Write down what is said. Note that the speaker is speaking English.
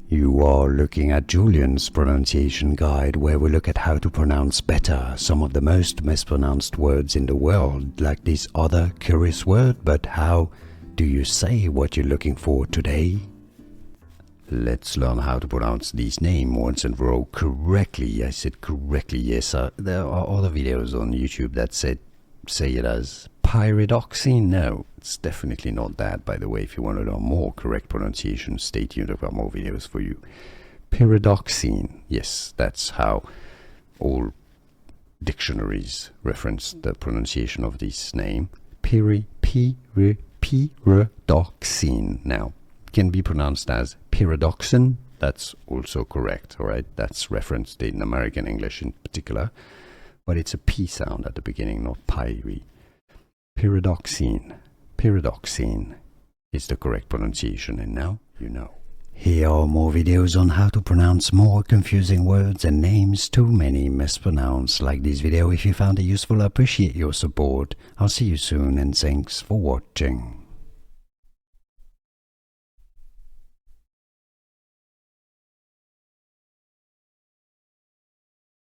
You are looking at Julian's pronunciation guide, where we look at how to pronounce better some of the most mispronounced words in the world, like this other curious word. But how do you say what you're looking for today? Let's learn how to pronounce this name once and for all correctly. I said correctly, yes. There are other videos on YouTube that say it as Pyridoxine. No, it's definitely not that. By the way, if you want to learn more correct pronunciation, stay tuned. I've got more videos for you. Pyridoxine. Yes, that's how all dictionaries reference the pronunciation of this name. Pyridoxine. Now, it can be pronounced as pyridoxine. That's also correct, all right? That's referenced in American English in particular. But it's a P sound at the beginning, not pyri. Pyridoxine. Pyridoxine is the correct pronunciation, and now you know. Here are more videos on how to pronounce more confusing words and names too many mispronounced. Like this video if you found it useful. I appreciate your support. I'll see you soon, and thanks for watching.